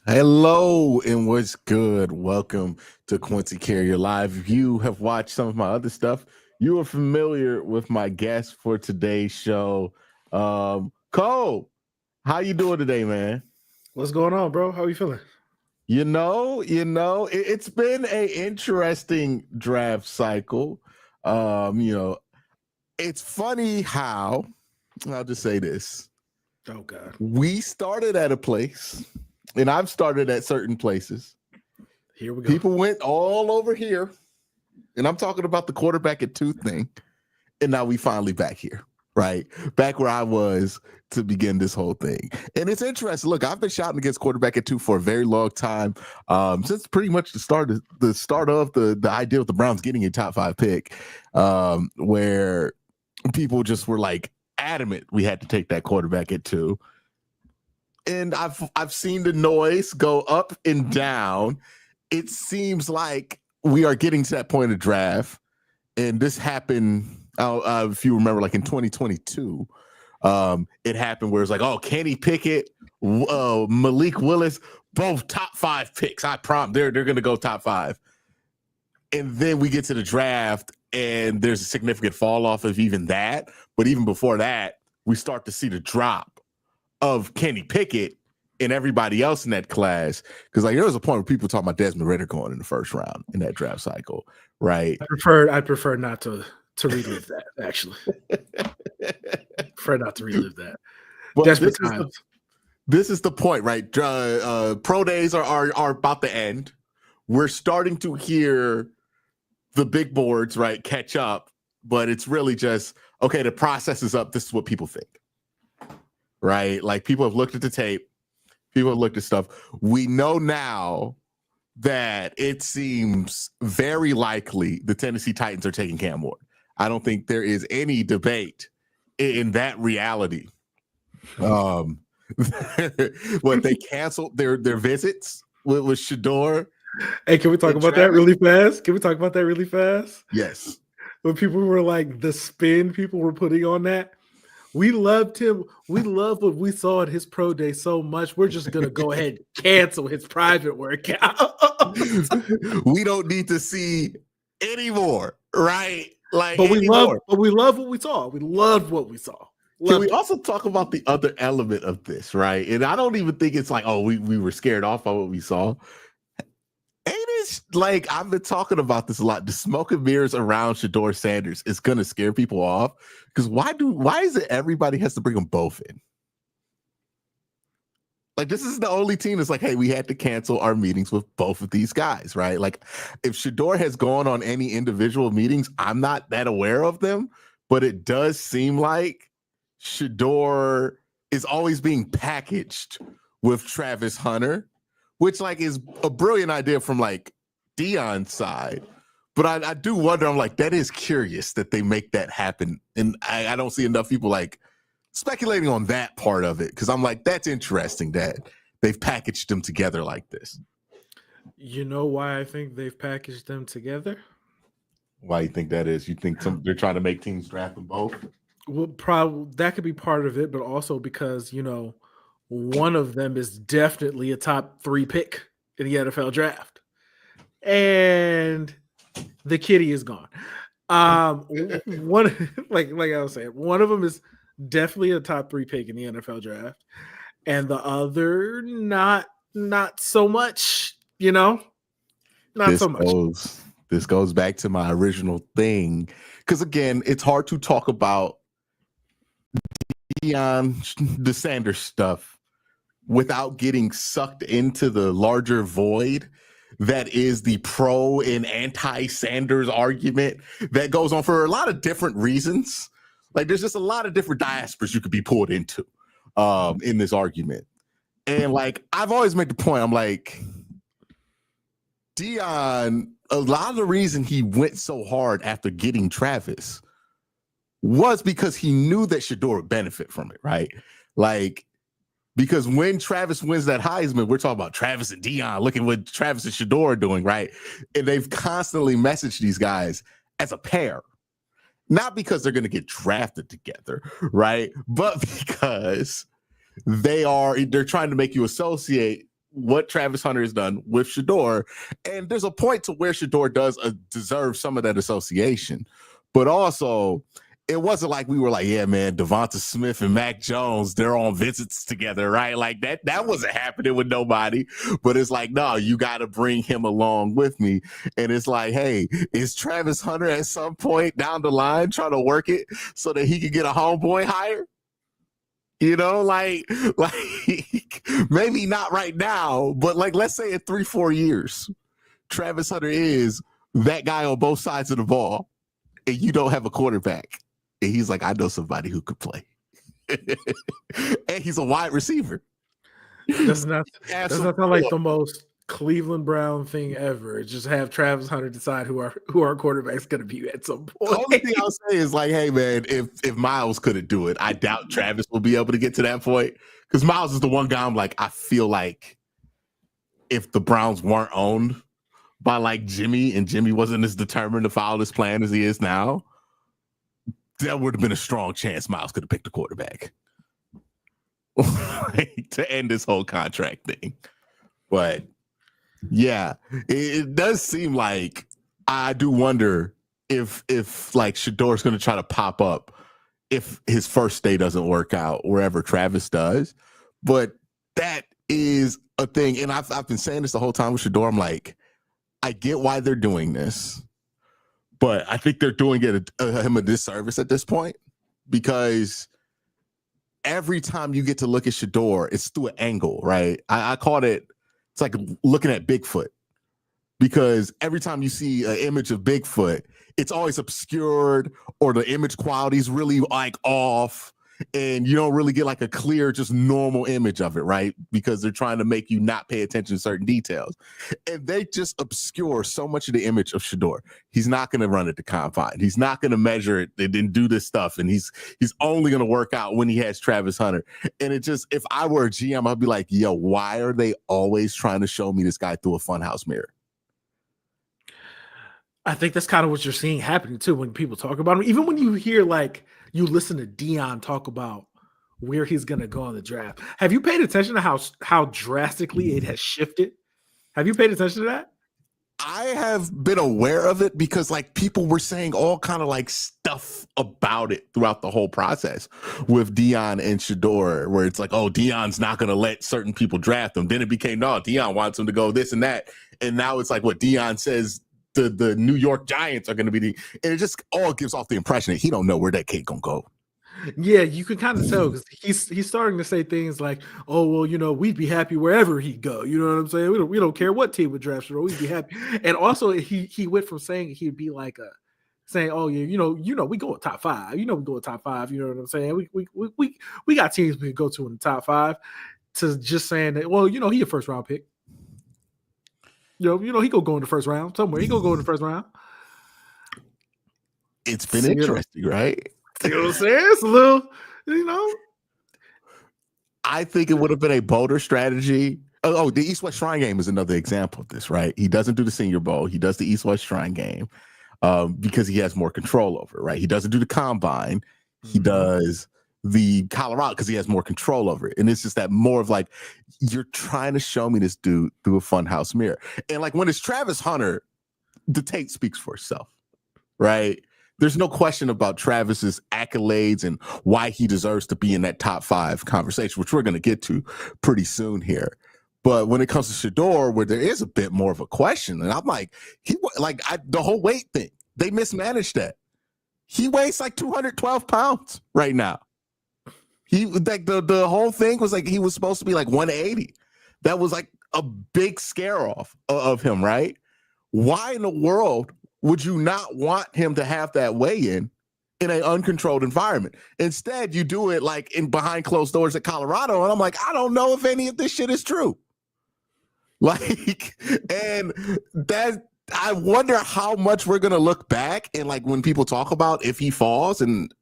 Hello and what's good? Welcome to Quincy Carrier Live. If you have watched some of my other stuff, you are familiar with my guest for today's show. Cole, how you doing today, man? What's going on, bro? How are you feeling? It's been a interesting draft cycle. Um, you know, it's funny how I'll just say this. Oh God, We started at a place, and I've started at certain places. here we go. People went all over here, and I'm talking about the quarterback at two thing. And now we finally back here, right? Back where I was to begin this whole thing. And it's interesting. Look, I've been shouting against quarterback at two for a very long time. Since pretty much the start of the idea of the Browns getting a top five pick, where people just were like adamant we had to take that quarterback at two. And I've seen the noise go up and down. It seems like we are getting to that point of draft, and this happened. If you remember, like in 2022, it happened where it's like, oh, Kenny Pickett, Malik Willis, both top five picks. I promise they're going to go top five, and then we get to the draft, and there's a significant fall off of even that. But even before that, we start to see the drop of Kenny Pickett and everybody else in that class. Because like there was a point where people talking about Desmond Ridder going in the first round in that draft cycle, right? I prefer not to relive that. Actually, prefer not to relive that. But Desperate times. This is the point, right? Pro days are about to end. We're starting to hear the big boards, right, catch up, but it's really just okay. The process is up. This is what people think. Right? Like people have looked at the tape, people have looked at stuff. We know now that it seems very likely the Tennessee Titans are taking Cam Ward. I don't think there is any debate in that reality. When they canceled their visits with Shador. Hey, can we talk about that really fast? Can we talk about that really fast? Yes. When people were like the spin people were putting on that. We loved him. We love what we saw at his pro day so much. We're just gonna go ahead and cancel his private workout. We don't need to see anymore, right? Like, but we love what we saw. We loved what we saw. Can we also talk about the other element of this, right? And I don't even think it's like, oh, we were scared off by what we saw. Ain't it like I've been talking about this a lot? The smoke and mirrors around Shador Sanders is gonna scare people off. Because why is it everybody has to bring them both in? Like this is the only team that's like, hey, we had to cancel our meetings with both of these guys, right? Like if Shador has gone on any individual meetings, I'm not that aware of them, but it does seem like Shador is always being packaged with Travis Hunter, which like is a brilliant idea from like Deion's side. But I do wonder, I'm like, that is curious that they make that happen. And I don't see enough people like speculating on that part of it. Cause I'm like, that's interesting that they've packaged them together like this. You know why I think they've packaged them together? Why you think that is? You think they're trying to make teams draft them both? Well, probably that could be part of it, but also because, one of them is definitely a top 3 pick in the NFL draft. And the kitty is gone. One like I was saying, one of them is definitely a top 3 pick in the NFL draft, and the other not so much. Not so much. This goes back to my original thing, because again, it's hard to talk about the Sanders stuff without getting sucked into the larger void that is the pro and anti-Sanders argument that goes on for a lot of different reasons. Like there's just a lot of different diasporas you could be pulled into in this argument. And like I've always made the point, I'm like, Deion, a lot of the reason he went so hard after getting Travis was because he knew that Shador would benefit from it, right? Like, because when Travis wins that Heisman, we're talking about Travis and Deion. Look at what Travis and Shador are doing, right? And they've constantly messaged these guys as a pair. Not because they're going to get drafted together, right? But because they're trying to make you associate what Travis Hunter has done with Shedeur. And there's a point to where Shedeur does deserve some of that association. But also, it wasn't like we were like, yeah, man, Devonta Smith and Mac Jones, they're on visits together, right? Like that wasn't happening with nobody. But it's like, no, you got to bring him along with me. And it's like, hey, is Travis Hunter at some point down the line trying to work it so that he can get a homeboy hire? You know, like maybe not right now, but like let's say in 3-4 years, Travis Hunter is that guy on both sides of the ball, and you don't have a quarterback. And he's like, I know somebody who could play. And he's a wide receiver. Does not sound like the most Cleveland Brown thing ever. Just have Travis Hunter decide who our quarterback's going to be at some point. The only thing I'll say is like, hey man, if Miles couldn't do it, I doubt Travis will be able to get to that point. Because Miles is the one guy I'm like, I feel like if the Browns weren't owned by like Jimmy, and Jimmy wasn't as determined to follow this plan as he is now, there would have been a strong chance Miles could have picked a quarterback to end this whole contract thing. But yeah, it does seem like I do wonder if like Shedeur's going to try to pop up if his first day doesn't work out wherever Travis does. But that is a thing, and I've been saying this the whole time with Shedeur. I'm like, I get why they're doing this, but I think they're doing him a disservice at this point, because every time you get to look at Shedeur, it's through an angle, right? I called it. It's like looking at Bigfoot, because every time you see an image of Bigfoot, it's always obscured or the image quality is really like off, and you don't really get like a clear, just normal image of it, right? Because they're trying to make you not pay attention to certain details. And they just obscure so much of the image of Shedeur. He's not going to run at the combine. He's not going to measure it and do this stuff. And he's only going to work out when he has Travis Hunter. And it just, if I were a GM, I'd be like, yo, why are they always trying to show me this guy through a funhouse mirror? I think that's kind of what you're seeing happening too when people talk about him. Even when you hear, like, you listen to Dion talk about where he's going to go in the draft. Have you paid attention to how drastically it has shifted? Have you paid attention to that? I have been aware of it because like people were saying all kind of like stuff about it throughout the whole process with Dion and Shedeur, where it's like, oh, Dion's not going to let certain people draft him. Then it became, no, Dion wants him to go this and that. And now it's like what Dion says the New York Giants are going to be and it just all gives off the impression that he don't know where that kid gonna go. Yeah, you can kind of tell because he's starting to say things like, "Oh, well, you know, we'd be happy wherever he'd go." You know what I'm saying? We don't care what team would draft him, we'd be happy. And also, he went from saying he'd be like saying, "Oh yeah, you know, we go with top 5. You know, we go with top 5." You know what I'm saying? We got teams we can go to in the top 5. To just saying that, well, you know, he a first round pick. You know, he go in the first round somewhere. He go in the first round. It's been interesting, right? You know what I'm saying? It's a little, you know. I think it would have been a bolder strategy. Oh, the East-West Shrine Game is another example of this, right? He doesn't do the Senior Bowl. He does the East-West Shrine Game because he has more control over it, right? He doesn't do the Combine. He does the Colorado because he has more control over it. And it's just that more of like, you're trying to show me this dude through a funhouse mirror. And like when it's Travis Hunter, the tape speaks for itself, right? There's no question about Travis's accolades and why he deserves to be in that top 5 conversation, which we're going to get to pretty soon here. But when it comes to Shedeur, where there is a bit more of a question, and I'm like, the whole weight thing, they mismanaged that. He weighs like 212 pounds right now. He like the whole thing was like he was supposed to be like 180. That was like a big scare off of him, right? Why in the world would you not want him to have that weigh-in in an uncontrolled environment? Instead, you do it like in behind closed doors at Colorado, and I'm like, I don't know if any of this shit is true. Like, and that I wonder how much we're gonna look back and like when people talk about if he falls. And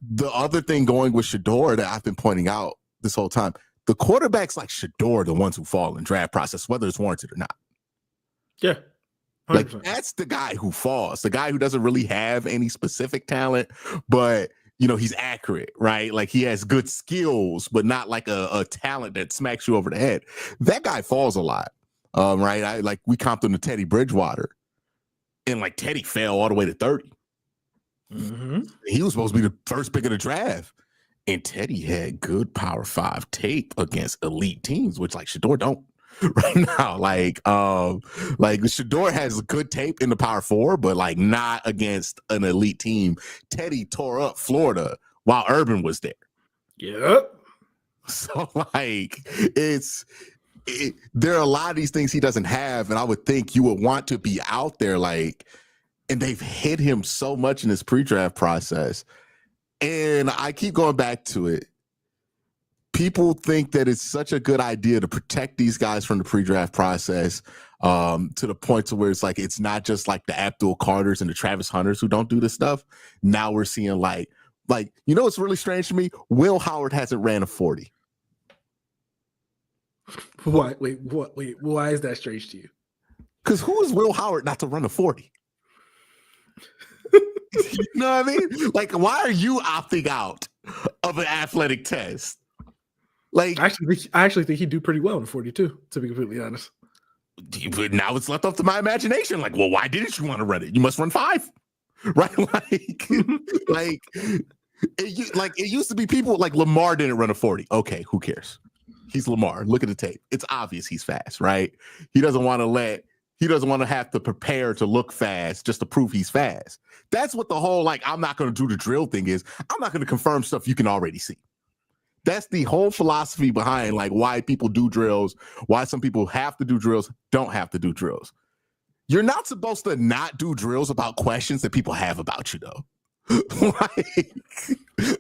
the other thing going with Shedeur that I've been pointing out this whole time, the quarterbacks like Shedeur are the ones who fall in draft process, whether it's warranted or not. Yeah. 100%. Like that's the guy who falls, the guy who doesn't really have any specific talent, but he's accurate, right? Like he has good skills, but not like a talent that smacks you over the head. That guy falls a lot, right? We comped him to Teddy Bridgewater, and like Teddy fell all the way to 30. Mm-hmm. He was supposed to be the first pick of the draft, and Teddy had good Power 5 tape against elite teams, which like Shedeur don't right now. Like Shedeur has good tape in the Power 4, but like not against an elite team. Teddy tore up Florida while Urban was there. Yep. So like there are a lot of these things he doesn't have, and I would think you would want to be out there, like, and they've hit him so much in this pre-draft process. And I keep going back to it. People think that it's such a good idea to protect these guys from the pre-draft process, to the point to where it's like it's not just like the Abdul Carters and the Travis Hunters who don't do this stuff. Now we're seeing like what's really strange to me? Will Howard hasn't ran a 40. Why? Wait, what? Wait, why is that strange to you? Because who is Will Howard not to run a 40? You know what I mean? Like, why are you opting out of an athletic test? Like, I actually think he'd do pretty well in 42, to be completely honest. But now it's left up to my imagination. Like, well, why didn't you want to run it? You must run 5, right? Like it used to be people like Lamar didn't run a 40. Okay, who cares? He's Lamar. Look at the tape. It's obvious he's fast, right? He doesn't want to have to prepare to look fast just to prove he's fast. That's what the whole, like, I'm not going to do the drill thing is. I'm not going to confirm stuff you can already see. That's the whole philosophy behind, like, why people do drills, why some people have to do drills, don't have to do drills. You're not supposed to not do drills about questions that people have about you, though.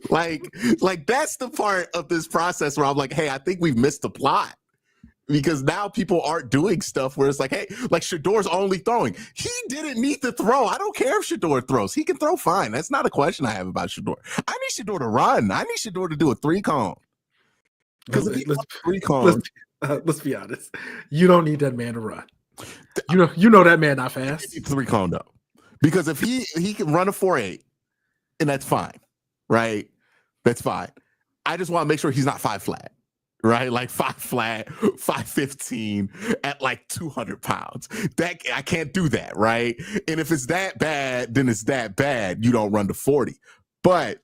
like that's the part of this process where I'm like, hey, I think we've missed the plot. Because now people aren't doing stuff where it's like, hey, like Shedeur's only throwing. He didn't need to throw. I don't care if Shedeur throws. He can throw fine. That's not a question I have about Shedeur. I need Shedeur to run. I need Shedeur to do a 3-cone. Because let's be honest. You don't need that man to run. You know that man not fast. 3-cone though. Because if he can run a 4.8, and that's fine, right? That's fine. I just want to make sure he's not 5 flat. Right, like 5 flat, 5'15" at like 200 pounds. That I can't do that, right? And if it's that bad, then it's that bad. You don't run the 40. But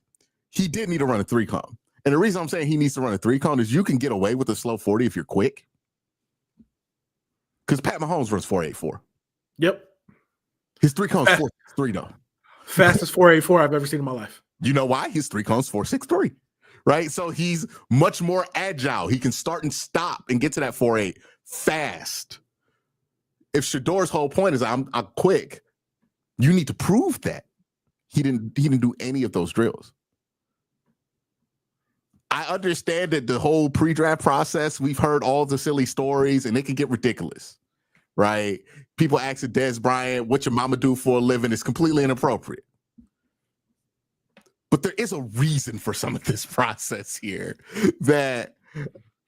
he did need to run a 3-cone. And the reason I'm saying he needs to run a 3-cone is you can get away with a slow 40 if you're quick. Because Pat Mahomes runs 4.84. Yep. His 3-cone's 4.63 though. Fastest 4.84 I've ever seen in my life. You know why? His 3-cone's 4.63. Right, so he's much more agile. He can start and stop and get to that 4.8 fast. If Shedeur's whole point is I'm quick, you need to prove that he didn't do any of those drills. I understand that the whole pre-draft process, we've heard all the silly stories, and it can get ridiculous, right? People asking Dez Bryant, "What your mama do for a living?" is completely inappropriate. But there is a reason for some of this process here that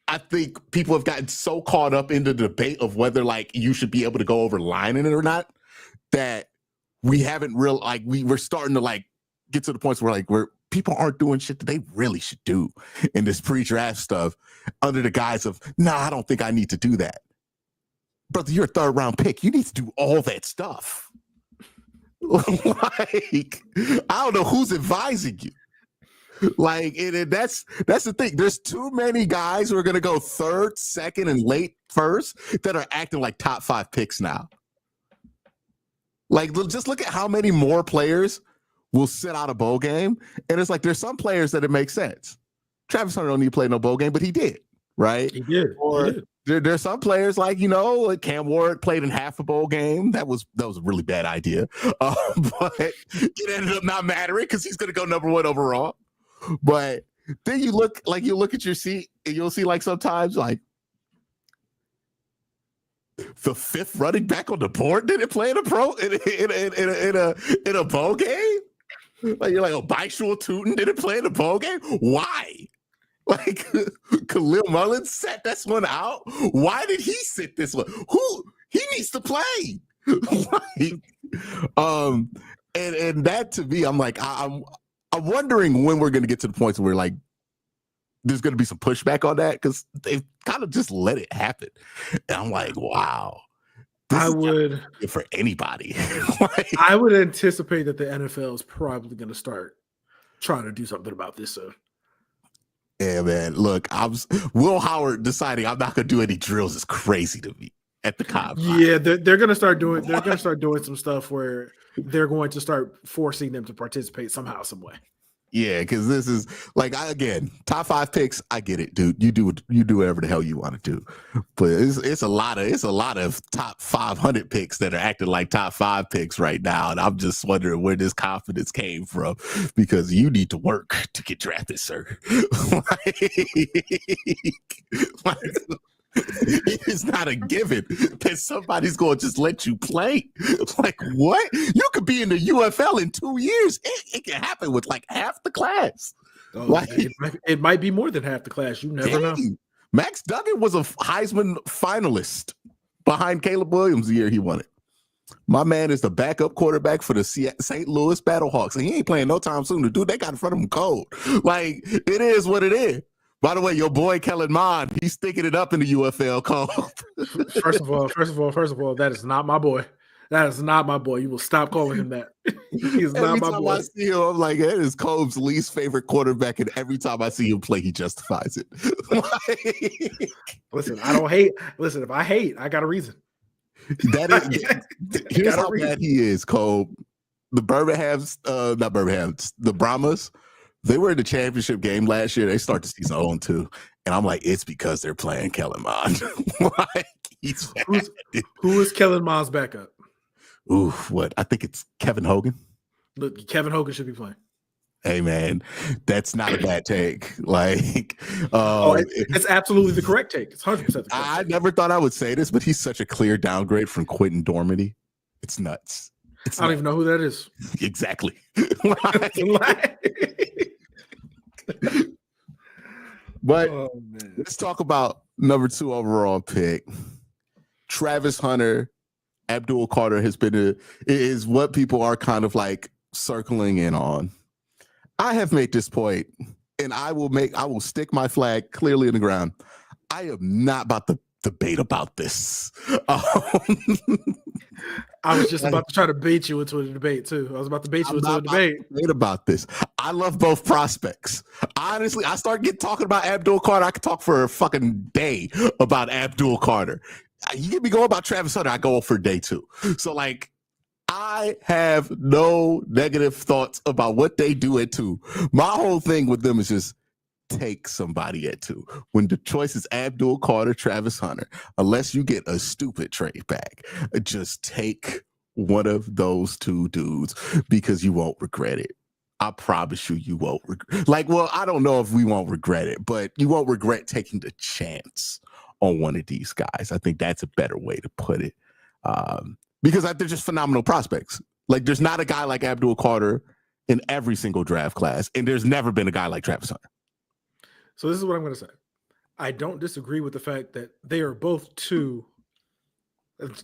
I think people have gotten so caught up in the debate of whether like you should be able to go over the line in it or not, that we haven't we're starting to like get to the points where people aren't doing shit that they really should do in this pre-draft stuff under the guise of, nah, I don't think I need to do that. Brother, you're a 3rd round pick. You need to do all that stuff. Like, I don't know who's advising you. Like, that's the thing. There's too many guys who are going to go 3rd, 2nd, and late 1st that are acting like top 5 picks now. Like, just look at how many more players will sit out a bowl game. And it's like, there's some players that it makes sense. Travis Hunter don't need to play no bowl game, but he did, right? He did. Or there's some players like, like Cam Ward played in half a bowl game. That was a really bad idea. But it ended up not mattering because he's going to go number 1 overall. But then you look at your seat and you'll see like sometimes like the 5th running back on the board didn't play in a bowl game. Like you're like, Bishul Tootin didn't play in a bowl game. Why? Like Khalil Mullins sat this one out. Why did he sit this one? He needs to play. And that to me, I'm like, I'm I'm wondering when we're going to get to the point where like there's going to be some pushback on that because they've kind of just let it happen. And I'm like, wow, this I is would not good for anybody. Like, I would anticipate that the NFL is probably going to start trying to do something about this soon. yeah, man. Look, Will Howard deciding I'm not going to do any drills is crazy to me at the combine. Yeah, they're going to start doing some stuff where they're going to start forcing them to participate somehow, some way. Yeah, because this is like again, top 5 picks. I get it, dude. You do whatever the hell you want to do, but it's a lot of top 500 picks that are acting like top 5 picks right now, and I'm just wondering where this confidence came from because you need to work to get drafted, sir. like, it's not a given that somebody's going to just let you play. Like, what? You could be in the UFL in 2 years. It can happen with like half the class. Oh, like, it might be more than half the class. You never know. Max Duggan was a Heisman finalist behind Caleb Williams the year he won it. My man is the backup quarterback for the St. Louis Battlehawks, and he ain't playing no time soon. The dude they got in front of him cold. Like, it is what it is. By the way, your boy Kellen Mond, he's sticking it up in the UFL cold. First of all, that is not my boy. That is not my boy. You will stop calling him that. He is not my boy. I see him, I'm like, that is Cobb's least favorite quarterback, and every time I see him play, he justifies it. Listen, I don't hate. Listen, if I hate, I got a reason. Here's how bad he is, Cole. The the Brahmas, they were in the championship game last year. They start the season 0-2. And I'm like, it's because they're playing Kellen Mond. Like, who is Kellen Mond's backup? Ooh, what? I think it's Kevin Hogan. Look, Kevin Hogan should be playing. Hey, man, that's not a bad take. Like, it's absolutely the correct take. It's 100% the correct I take. never thought I would say this, but he's such a clear downgrade from Quentin Dormady. It's nuts. I don't even know who that is. Exactly. But let's talk about number 2 overall pick. Travis Hunter, Abdul Carter is what people are kind of like circling in on. I have made this point, and I will stick my flag clearly in the ground. I am not about to debate about this. I was just about to try to bait you into a debate too. I was about to bait you into a debate. About this. I love both prospects. Honestly, I start talking about Abdul Carter. I could talk for a fucking day about Abdul Carter. You get me going about Travis Hunter, I go for day 2. So like, I have no negative thoughts about what they do at 2. My whole thing with them is just take somebody at 2. When the choice is Abdul Carter, Travis Hunter, unless you get a stupid trade back, just take one of those 2 dudes because you won't regret it. I promise you won't regret. Like, well, I don't know if we won't regret it, but you won't regret taking the chance on one of these guys. I think that's a better way to put it. Because they're just phenomenal prospects. Like, there's not a guy like Abdul Carter in every single draft class, and there's never been a guy like Travis Hunter. So this is what I'm going to say. I don't disagree with the fact that they are both 2.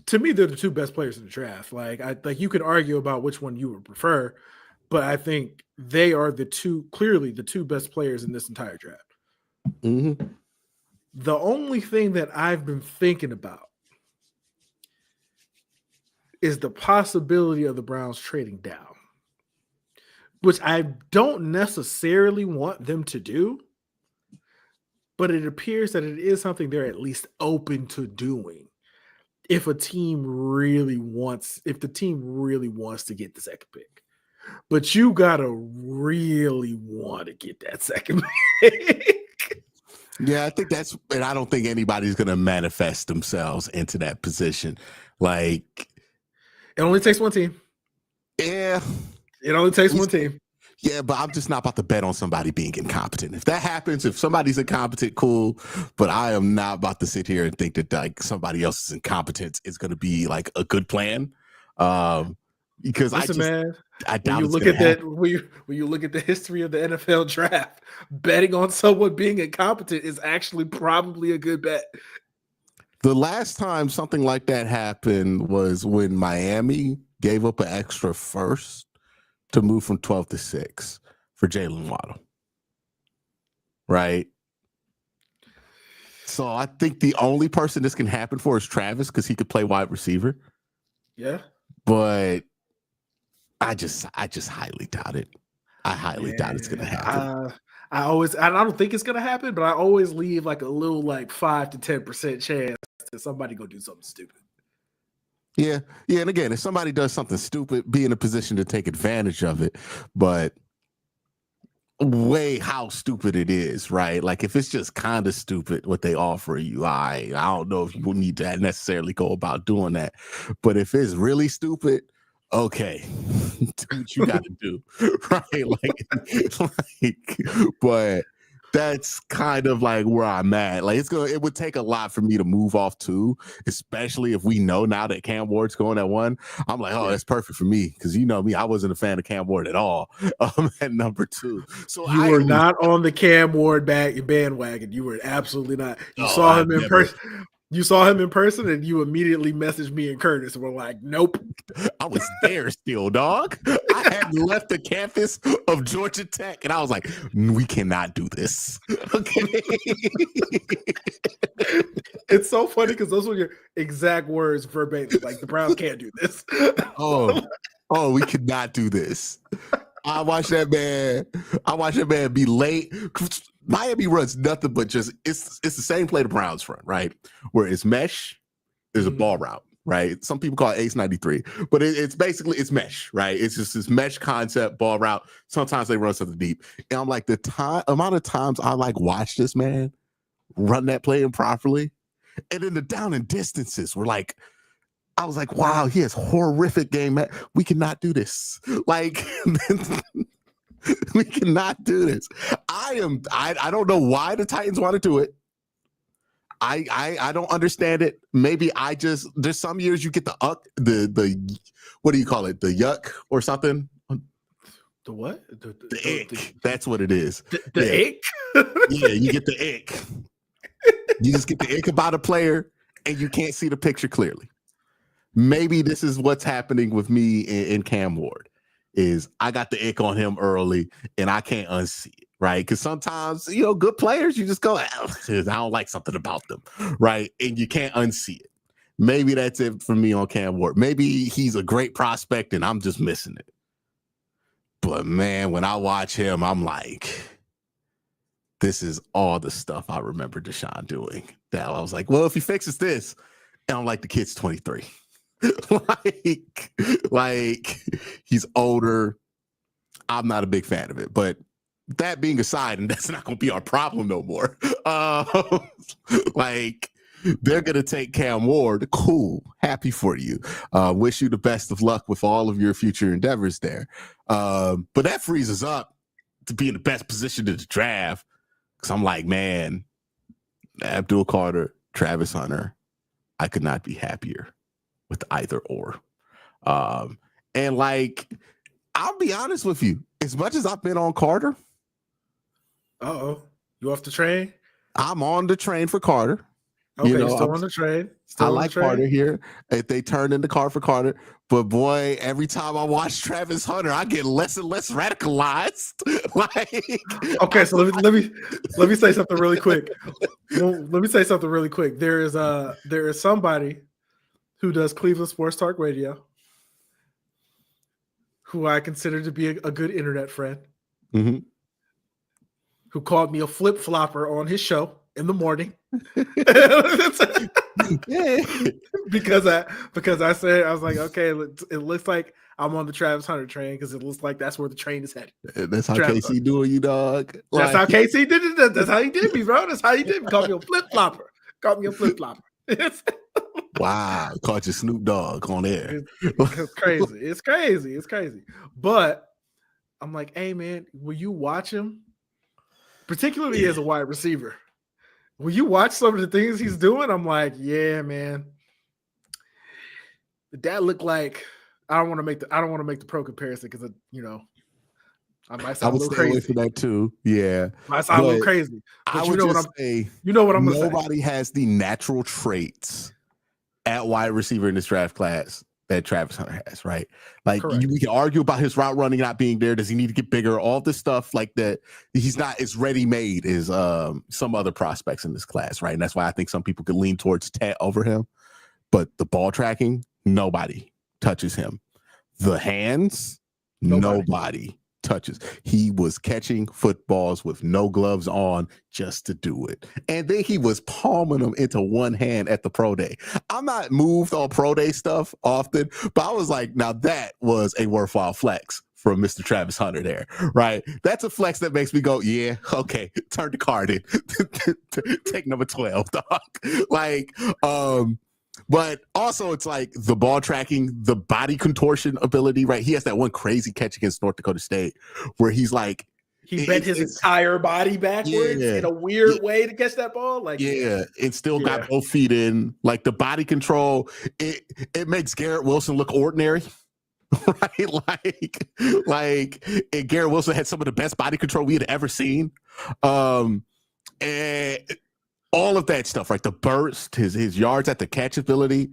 To me, they're the 2 best players in the draft. Like you could argue about which one you would prefer, but I think they are clearly the 2 best players in this entire draft. Mm-hmm. The only thing that I've been thinking about is the possibility of the Browns trading down, which I don't necessarily want them to do, but it appears that it is something they're at least open to doing if the team really wants to get the second pick. But you gotta really want to get that second pick. Yeah, I think and I don't think anybody's gonna manifest themselves into that position. Like, it only takes one team. Yeah. It only takes one team. Yeah, but I'm just not about to bet on somebody being incompetent. If that happens, if somebody's incompetent, cool. But I am not about to sit here and think that like somebody else's incompetence is going to be like a good plan. Because I doubt when you look at the history of the NFL draft, betting on someone being incompetent is actually probably a good bet. The last time something like that happened was when Miami gave up an extra first to move from 12 to 6 for Jalen Waddle. Right? So I think the only person this can happen for is Travis because he could play wide receiver. Yeah. But I just highly doubt it. I highly doubt it's gonna happen. I don't think it's gonna happen, but I always leave like a little 5 to 10% chance that somebody go do something stupid. Yeah. And again, if somebody does something stupid, be in a position to take advantage of it. But weigh how stupid it is, right? Like if it's just kind of stupid what they offer you, I don't know if you need to necessarily go about doing that. But if it's really stupid, okay, do what you got to do, right? But that's kind of like where I'm at. Like it would take a lot for me to move off too, especially if we know now that Cam Ward's going at 1. I'm like, oh, that's perfect for me because you know me, I wasn't a fan of Cam Ward at all at number 2. So you were not on the Cam Ward bandwagon. You were absolutely not. You saw him in person. You saw him in person, and you immediately messaged me and Curtis, and we're like, "Nope." I was there still, dog. I hadn't left the campus of Georgia Tech, and I was like, "We cannot do this." Okay. It's so funny because those were your exact words verbatim. Like the Browns can't do this. Oh, we cannot do this. I watched that man be late. Miami runs nothing but just it's the same play the Browns run, right? Where it's mesh, there's a ball route, right? Some people call it Ace 93, but it's basically mesh, right? It's just this mesh concept ball route. Sometimes they run something deep, and I'm like amount of times I watch this man run that play improperly, and then the down and distances were like. I was like, wow, he has horrific game. We cannot do this. Like, we cannot do this. I don't know why the Titans want to do it. I don't understand it. Maybe there's some years you get the what do you call it? The yuck or something? The what? The ick. That's what it is. The ick? Yeah, you get the ick. You just get the ick about a player and you can't see the picture clearly. Maybe this is what's happening with me in Cam Ward is I got the ick on him early and I can't unsee it, right? Because sometimes, good players, you just go, I don't like something about them, right? And you can't unsee it. Maybe that's it for me on Cam Ward. Maybe he's a great prospect and I'm just missing it. But man, when I watch him, I'm like, this is all the stuff I remember Deshaun doing. That I was like, well, if he fixes this, and I'm like, the kid's 23. like he's older. I'm not a big fan of it, but that being aside, and that's not going to be our problem no more. Like they're going to take Cam Ward. Cool. Happy for you. Wish you the best of luck with all of your future endeavors there. But that frees us up to be in the best position to the draft. Cause I'm like, man, Abdul Carter, Travis Hunter, I could not be happier with either or. And like, I'll be honest with you, as much as I've been on Carter. You off the train? I'm on the train for Carter. Okay, still on the train. I like Carter here. If they turn in the car for Carter. But boy, every time I watch Travis Hunter, I get less and less radicalized. Okay, so let me say something really quick. Let me say something really quick. There is somebody who does Cleveland Sports Talk Radio, who I consider to be a good internet friend, who called me a flip-flopper on his show in the morning. because I said, I was like, okay, it looks like I'm on the Travis Hunter train because it looks like that's where the train is headed. That's how KC doing you, dog. That's how KC did it. That's how he did me, bro. That's how he did me. Called me a flip-flopper. Wow, caught you Snoop Dogg on air. It's crazy. But I'm like, hey man, will you watch him? Particularly as a wide receiver. Will you watch some of the things he's doing? I'm like, yeah, man. That looked like I don't want to make the pro comparison because I might sound a little crazy. Away from that too. Yeah. I might sound a little crazy. But you know what I'm gonna say. Nobody has the natural traits at wide receiver in this draft class that Travis Hunter has, right? Like Correct. we can argue about his route running not being there. Does he need to get bigger? All this stuff like that. He's not as ready made as some other prospects in this class, right? And that's why I think some people could lean towards Ted over him. But the ball tracking, nobody touches him. The hands, nobody touches. He was catching footballs with no gloves on just to do it. And then he was palming them into one hand at the pro day. I'm not moved on pro day stuff often, but I was like, now that was a worthwhile flex from Mr. Travis Hunter there, right? That's a flex that makes me go, yeah, okay, turn the card in. Take number 12, dog. Like, but also it's like the ball tracking, the body contortion ability, right? He has that one crazy catch against North Dakota State where he's like, he bent his entire body backwards in a weird way to catch that ball. Like, it still got both feet in. Like the body control, it makes Garrett Wilson look ordinary. Right, like and Garrett Wilson had some of the best body control we had ever seen, and all of that stuff, right? The burst, his yards at the catch ability.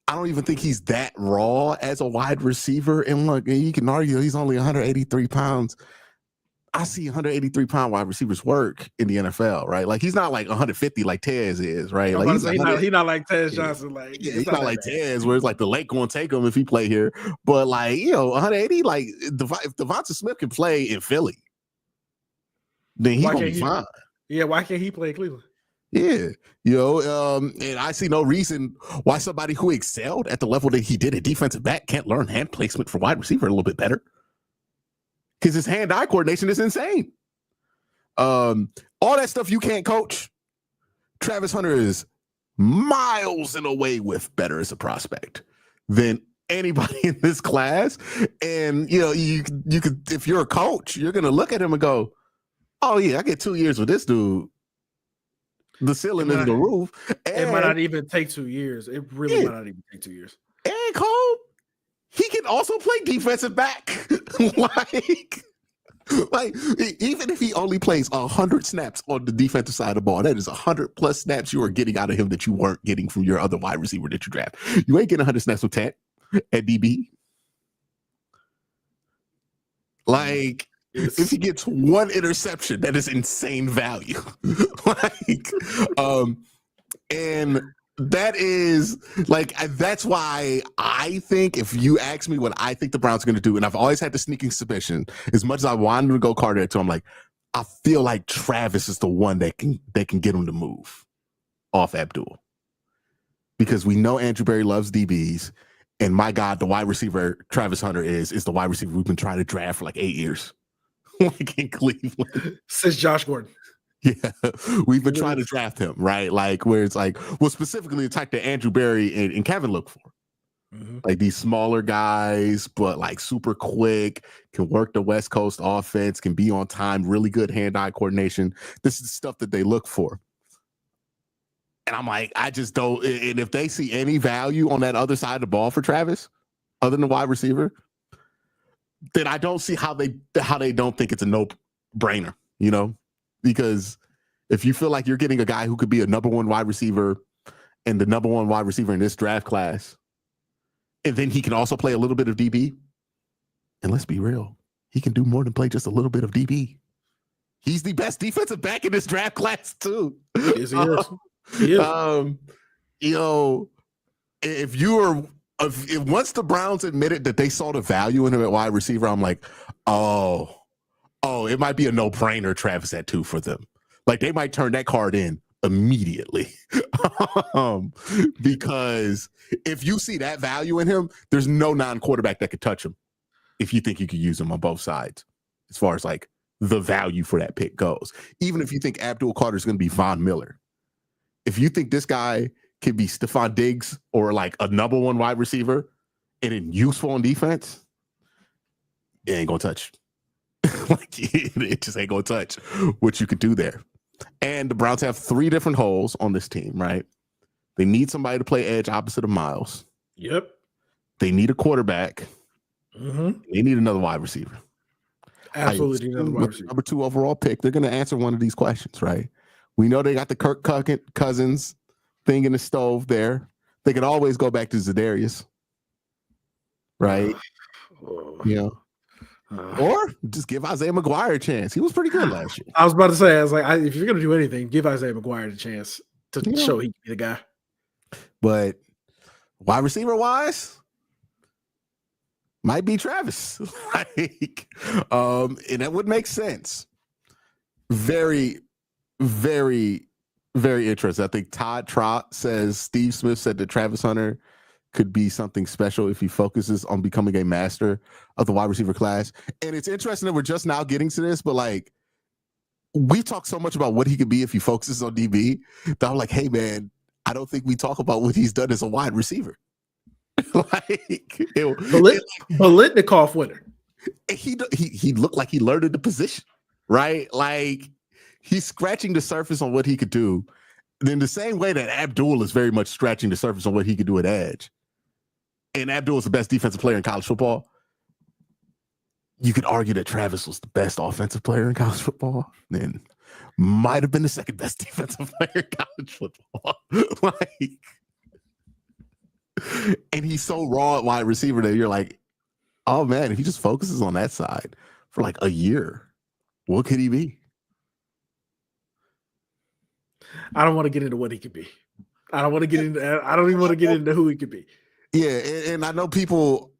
I don't even think he's that raw as a wide receiver. And look, you can argue he's only 183 pounds. I see 183-pound wide receivers work in the NFL, right? Like he's not like 150 like Tez is, right? Like he's not like Tez Johnson. Like he's not like Tez, where it's like the lake going to take him if he play here. But like 180, like if Devonta Smith can play in Philly, then he's gonna be fine. Yeah, why can't he play in Cleveland? Yeah, and I see no reason why somebody who excelled at the level that he did at defensive back can't learn hand placement for wide receiver a little bit better. Because his hand-eye coordination is insane. All that stuff you can't coach. Travis Hunter is miles and away with better as a prospect than anybody in this class. And you could, if you're a coach, you're gonna look at him and go, "Oh yeah, I get 2 years with this dude. The ceiling is the roof." And it might not even take 2 years. It really might not even take 2 years. And Cole, he can also play defensive back. like even if he only plays 100 snaps on the defensive side of the ball, that is 100 plus snaps you are getting out of him that you weren't getting from your other wide receiver that you draft. You ain't getting 100 snaps with Ted at DB. Like if he gets one interception, that is insane value. And that is like, that's why I think if you ask me what I think the Browns are going to do, and I've always had the sneaking suspicion, as much as I wanted to go Carter to, I'm like, I feel like Travis is the one that can get him to move off Abdul, because we know Andrew Berry loves DBs, and my God, the wide receiver Travis Hunter is the wide receiver we've been trying to draft for like 8 years, like in Cleveland since Josh Gordon. Yeah, we've been trying to draft him, right? Like where it's like, well, specifically the type that Andrew Berry and Kevin look for. Mm-hmm. Like these smaller guys, but like super quick, can work the West Coast offense, can be on time, really good hand-eye coordination. This is the stuff that they look for. And I'm like, I just don't, and if they see any value on that other side of the ball for Travis, other than the wide receiver, then I don't see how they don't think it's a no-brainer, Because if you feel like you're getting a guy who could be a number one wide receiver and the number one wide receiver in this draft class, and then he can also play a little bit of DB, and let's be real, he can do more than play just a little bit of DB. He's the best defensive back in this draft class too. Yes, he is. He is. If once the Browns admitted that they saw the value in him at wide receiver, I'm like, oh, it might be a no-brainer Travis at 2 for them. Like they might turn that card in immediately. Because if you see that value in him, there's no non-quarterback that could touch him if you think you could use him on both sides, as far as like the value for that pick goes. Even if you think Abdul Carter is going to be Von Miller, if you think this guy can be Stephon Diggs or like a number one wide receiver and then useful on defense, it ain't going to touch. Like it just ain't gonna touch what you could do there. And the Browns have 3 different holes on this team, right? They need somebody to play edge opposite of Miles. Yep. They need a quarterback. Mm-hmm. They need another wide receiver. Absolutely need another wide receiver. Number 2 overall pick. They're going to answer one of these questions, right? We know they got the Kirk Cousins thing in the stove there. They could always go back to Za'Darius. right? Or just give Isaiah McGuire a chance. He was pretty good last year. I was about to say, I was like, if you're gonna do anything, give Isaiah McGuire a chance to show he can be the guy. But wide receiver wise, might be Travis. And that would make sense. Very, very, very interesting. I think Todd Trott says Steve Smith said that Travis Hunter could be something special if he focuses on becoming a master of the wide receiver class. And it's interesting that we're just now getting to this, but like we talk so much about what he could be if he focuses on DB that I'm like, hey man, I don't think we talk about what he's done as a wide receiver. Biletnikoff winner. He looked like he learned the position, right? Like he's scratching the surface on what he could do. In the same way that Abdul is very much scratching the surface on what he could do at edge. And Abdul is the best defensive player in college football. You could argue that Travis was the best offensive player in college football. Then might have been the second best defensive player in college football. And he's so raw at wide receiver that you're like, oh man, if he just focuses on that side for like a year, what could he be? I don't want to get into what he could be. I don't even want to get into who he could be. Yeah, and I know people,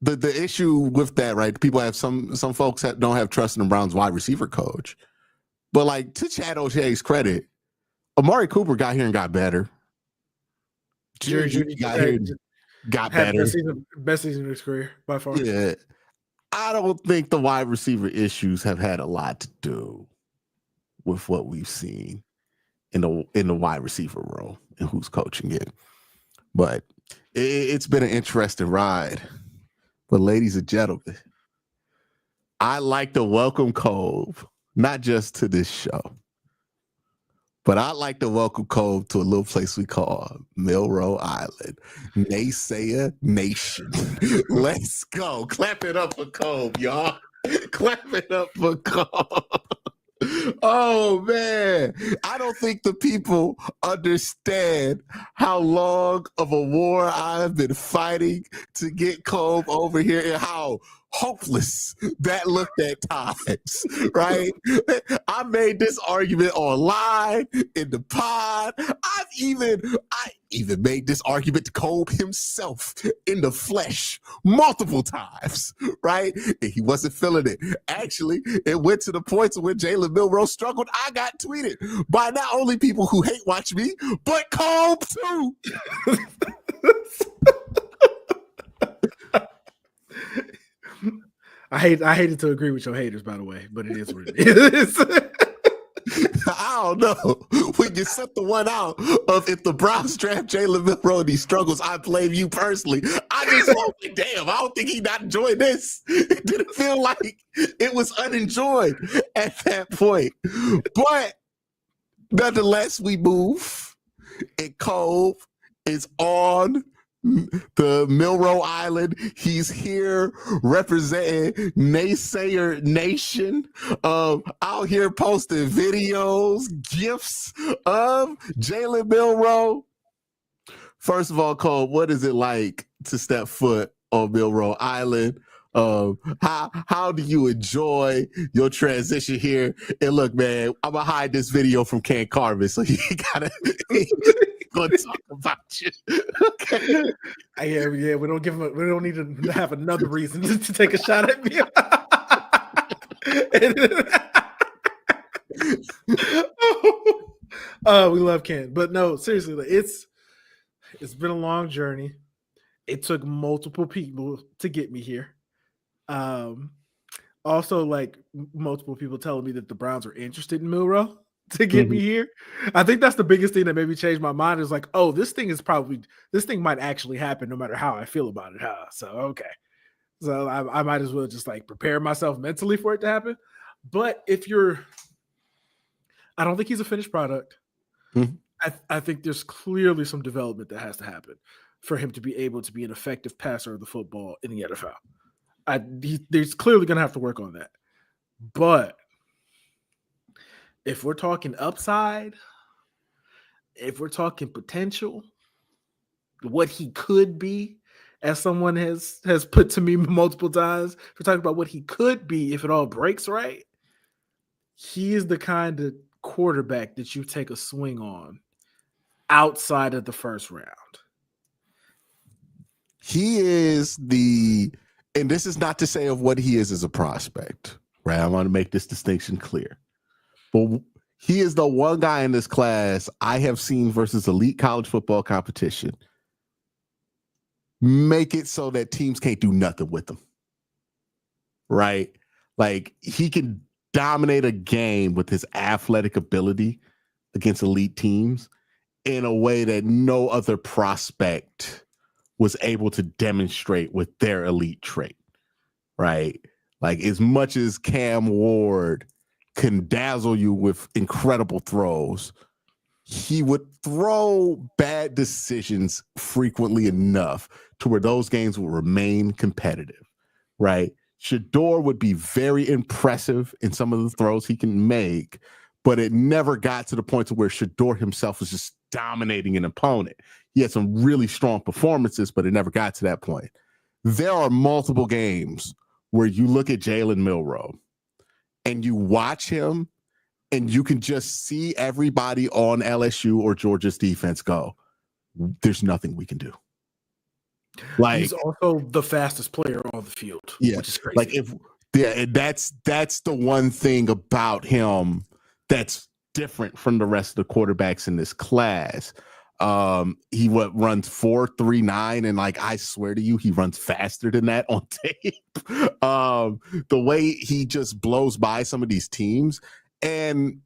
the issue with that, right? People have some folks that don't have trust in the Browns wide receiver coach. But like to Chad O'Shea's credit, Amari Cooper got here and got better. Jerry Jeudy got here and got better. Best season of his career by far. Yeah. I don't think the wide receiver issues have had a lot to do with what we've seen in the wide receiver role and who's coaching it. But it's been an interesting ride. But ladies and gentlemen, I like to welcome Cove, not just to this show, but I'd like to welcome Cove to a little place we call Milroe Island. Naysayer Nation. Let's go. Clap it up for Cove, y'all. Clap it up for Cove. Oh man, I don't think the people understand how long of a war I've been fighting to get Cove over here and how hopeless that looked at times, right? I made this argument online in the pod. I even made this argument to Cove himself in the flesh multiple times, right? And he wasn't feeling it. Actually, it went to the point when Jalen Milroe struggled. I got tweeted by not only people who hate watch me, but Cove too. I hated to agree with your haters, by the way, but it is what it is. I don't know. When you set the one out of if the Browns draft Jalen Milroe and he struggles, I blame you personally. I just hope, damn, I don't think he not enjoying this. It didn't feel like it was unenjoyed at that point. But nonetheless, we move. And Cove is on the Milroe Island. He's here representing Naysayer Nation. Out here posting videos, GIFs of Jalen Milroe. First of all, Cole, what is it like to step foot on Milroe Island? How do you enjoy your transition here? And look, man, I'm gonna hide this video from Ken Carvin, so you gotta gonna talk about you. Okay. Yeah, we don't need to have another reason to take a shot at me. We love Ken, but no, seriously, it's been a long journey. It took multiple people to get me here. Also, like multiple people telling me that the Browns are interested in Milroe to get me here. I think that's the biggest thing that made me change my mind is like, oh, this thing might actually happen no matter how I feel about it. So, okay. So I might as well just like prepare myself mentally for it to happen. But I don't think he's a finished product. I think there's clearly some development that has to happen for him to be able to be an effective passer of the football in the NFL. He's clearly going to have to work on that. But if we're talking upside, if we're talking potential, what he could be as someone has put to me multiple times, we're talking about what he could be if it all breaks right. He is the kind of quarterback that you take a swing on outside of the first round. He is and this is not to say of what he is as a prospect, right? I want to make this distinction clear. But he is the one guy in this class I have seen versus elite college football competition make it so that teams can't do nothing with him, right? Like, he can dominate a game with his athletic ability against elite teams in a way that no other prospect was able to demonstrate with their elite trait, right? Like, as much as Cam Ward can dazzle you with incredible throws, he would throw bad decisions frequently enough to where those games will remain competitive, right? Shador would be very impressive in some of the throws he can make, but it never got to the point to where Shador himself was just dominating an opponent. He had some really strong performances, but it never got to that point. There are multiple games where you look at Jalen Milroe and you watch him and you can just see everybody on LSU or Georgia's defense go, there's nothing we can do. Like, he's also the fastest player on the field, which is crazy. Like, that's the one thing about him that's different from the rest of the quarterbacks in this class. He runs 4.39, and like, I swear to you, he runs faster than that on tape. The way he just blows by some of these teams. And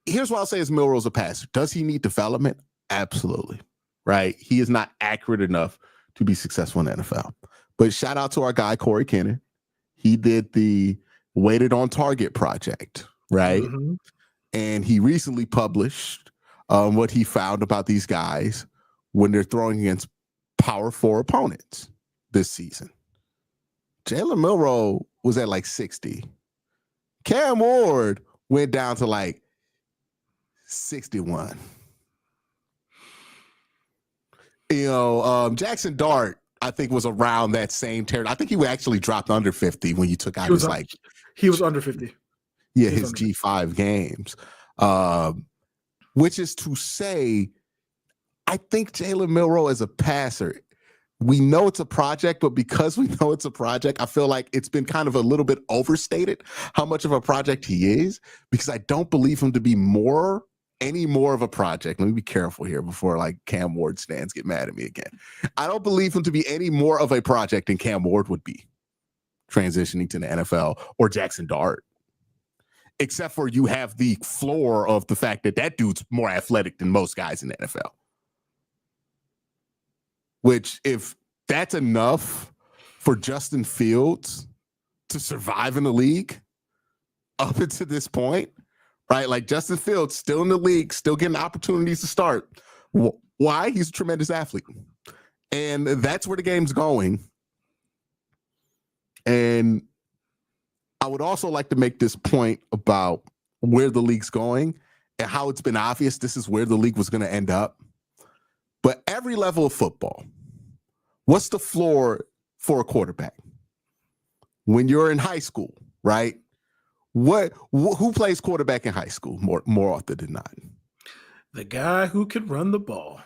here's what I'll say is Milroe's a passer. Does he need development? Absolutely. Right? He is not accurate enough to be successful in the NFL. But shout out to our guy, Corey Kennan. He did the Weighted on Target project, right? Mm-hmm. And he recently published what he found about these guys when they're throwing against Power 4 opponents this season. Jalen Milroe was at like 60. Cam Ward went down to like 61. Jackson Dart, I think, was around that same territory. I think he actually dropped under 50 when you took out his like. He was under 50. Yeah, his G5 games. Which is to say, I think Jalen Milroe as a passer, we know it's a project, but because we know it's a project, I feel like it's been kind of a little bit overstated how much of a project he is, because I don't believe him to be any more of a project. Let me be careful here before like Cam Ward stands get mad at me again. I don't believe him to be any more of a project than Cam Ward would be transitioning to the NFL or Jackson Dart. Except for you have the floor of the fact that dude's more athletic than most guys in the NFL. Which, if that's enough for Justin Fields to survive in the league up until this point, right? Like, Justin Fields still in the league, still getting opportunities to start. Why? He's a tremendous athlete. And that's where the game's going. And I would also like to make this point about where the league's going and how it's been obvious this is where the league was going to end up. But every level of football, what's the floor for a quarterback? When you're in high school, right? Who plays quarterback in high school more often than not? The guy who can run the ball.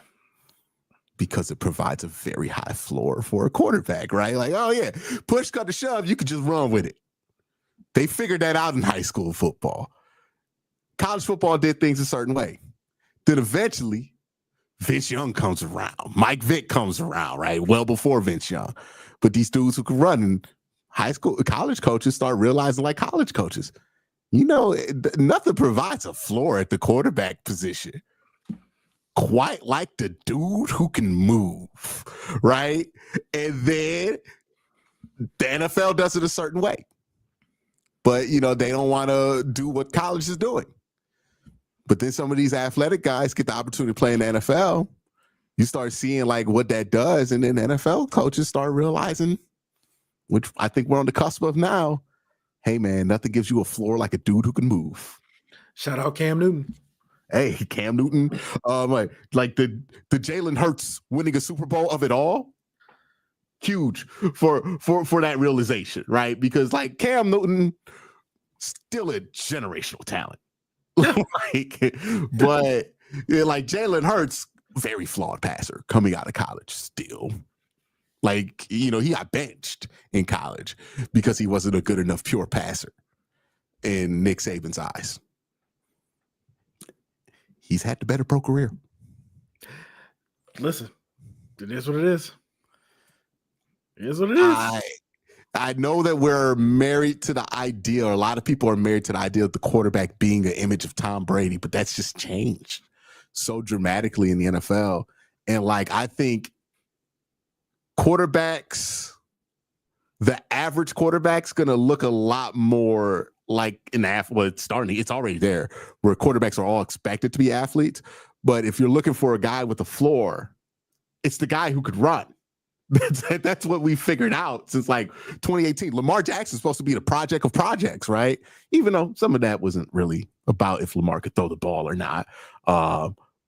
Because it provides a very high floor for a quarterback, right? Like, oh yeah, push, cut, to shove, you could just run with it. They figured that out in high school football. College football did things a certain way. Then eventually, Vince Young comes around. Mike Vick comes around, right? Well before Vince Young. But these dudes who can run in college coaches start realizing, like college coaches, nothing provides a floor at the quarterback position quite like the dude who can move, right? And then the NFL does it a certain way. But, they don't want to do what college is doing. But then some of these athletic guys get the opportunity to play in the NFL. You start seeing like what that does. And then NFL coaches start realizing, which I think we're on the cusp of now, hey, man, nothing gives you a floor like a dude who can move. Shout out Cam Newton. Hey, Cam Newton. Like the Jalen Hurts winning a Super Bowl of it all. huge for that realization, right? Because like Cam Newton, still a generational talent. Like, but like Jalen Hurts, very flawed passer coming out of college still. Like, he got benched in college because he wasn't a good enough pure passer in Nick Saban's eyes. He's had the better pro career. Listen, it is what it is. It is what it is. I know that we're married to the idea, or a lot of people are married to the idea of the quarterback being an image of Tom Brady, but that's just changed so dramatically in the NFL. And like, I think quarterbacks, the average quarterback's going to look a lot more like an athlete. Well, it's already there, where quarterbacks are all expected to be athletes. But if you're looking for a guy with a floor, it's the guy who could run. That's what we figured out since like 2018. Lamar Jackson's supposed to be the project of projects, right? Even though some of that wasn't really about if Lamar could throw the ball or not.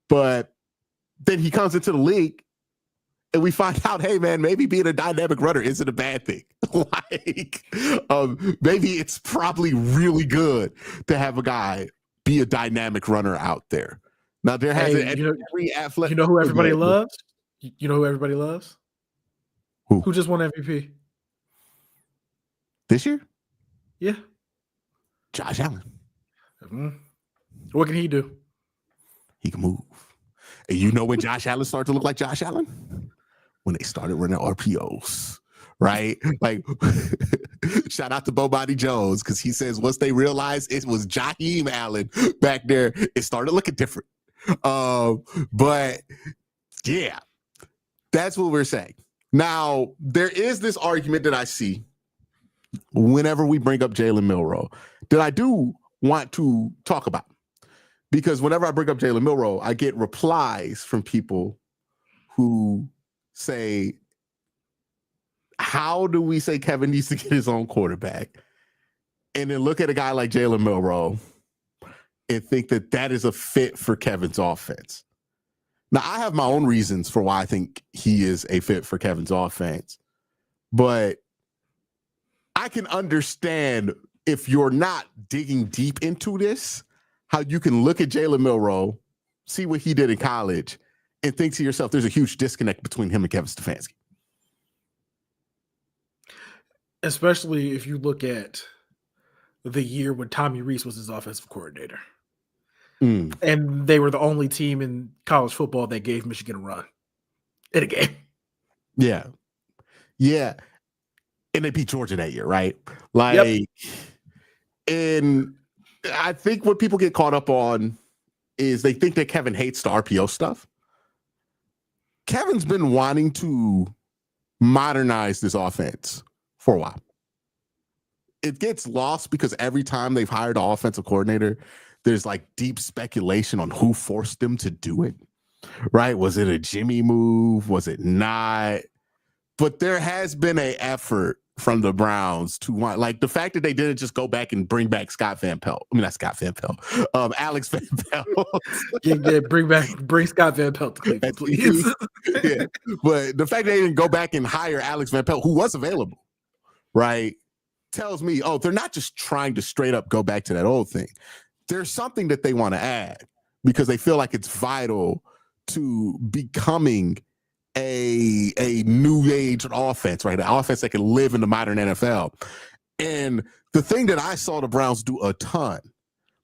But then he comes into the league and we find out, hey man, maybe being a dynamic runner isn't a bad thing. Like, maybe it's probably really good to have a guy be a dynamic runner out there. Now there hasn't every athletic. You know who everybody loves? You know who everybody loves? Who just won MVP this year? Yeah, Josh Allen. Mm-hmm. What can he do? He can move. And you know when Josh Allen started to look like Josh Allen? When they started running RPOs, right? Like, shout out to Bomani Jones, because he says once they realized it was Jaheim Allen back there, it started looking different. But yeah, that's what we're saying. Now, there is this argument that I see whenever we bring up Jalen Milroe that I do want to talk about. Because whenever I bring up Jalen Milroe, I get replies from people who say, how do we say Kevin needs to get his own quarterback? And then look at a guy like Jalen Milroe and think that that is a fit for Kevin's offense. Now, I have my own reasons for why I think he is a fit for Kevin's offense, but I can understand if you're not digging deep into this, how you can look at Jalen Milroe, see what he did in college, and think to yourself, there's a huge disconnect between him and Kevin Stefanski. Especially if you look at the year when Tommy Rees was his offensive coordinator. And they were the only team in college football that gave Michigan a run in a game. Yeah. Yeah. And they beat Georgia that year, right? Like, and I think what people get caught up on is they think that Kevin hates the RPO stuff. Kevin's been wanting to modernize this offense for a while. It gets lost because every time they've hired an offensive coordinator, there's like deep speculation on who forced them to do it, right? Was it a Jimmy move? Was it not? But there has been an effort from the Browns to want, like the fact that they didn't just go back and bring back Scott Van Pelt. I mean, not Scott Van Pelt, Alex Van Pelt. Yeah, bring Scott Van Pelt to Cleveland, please. Yeah. But the fact they didn't go back and hire Alex Van Pelt, who was available, right, tells me, oh, they're not just trying to straight up go back to that old thing. There's something that they want to add because they feel like it's vital to becoming a new age offense, right? An offense that can live in the modern NFL. And the thing that I saw the Browns do a ton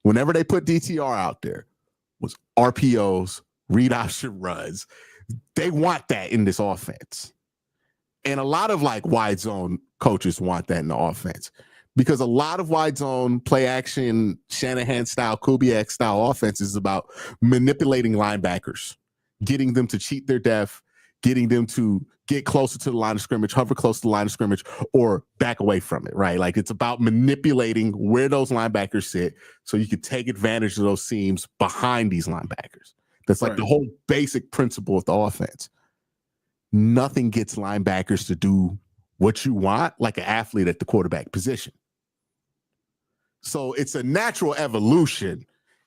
whenever they put DTR out there was RPOs, read option runs. They want that in this offense. And a lot of like wide zone coaches want that in the offense. Because a lot of wide zone, play action, Shanahan style, Kubiak style offense is about manipulating linebackers, getting them to cheat their depth, getting them to get closer to the line of scrimmage, hover close to the line of scrimmage, or back away from it, right? Like it's about manipulating where those linebackers sit so you can take advantage of those seams behind these linebackers. That's like the whole basic principle of the offense. Nothing gets linebackers to do what you want like an athlete at the quarterback position. So it's a natural evolution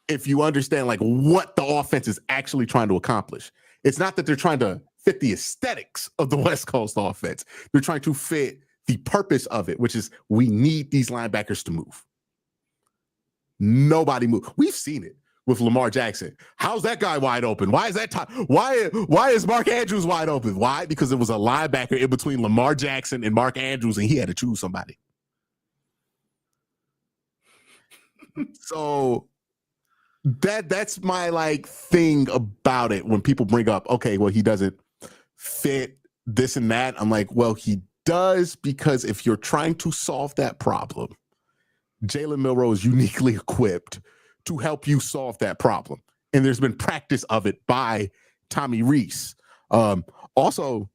if you understand like what the offense is actually trying to accomplish. It's not that they're trying to fit the aesthetics of the West Coast offense. They're trying to fit the purpose of it, which is we need these linebackers to move. Nobody move. We've seen it with Lamar Jackson. How's that guy wide open? Why is that why is Mark Andrews wide open? Why? Because it was a linebacker in between Lamar Jackson and Mark Andrews, and he had to choose somebody. So that's my like thing about it when people bring up, okay, well, he doesn't fit this and that. I'm like, well, he does, because if you're trying to solve that problem, Jalen Milroe is uniquely equipped to help you solve that problem. And there's been practice of it by Tommy Rees. Also,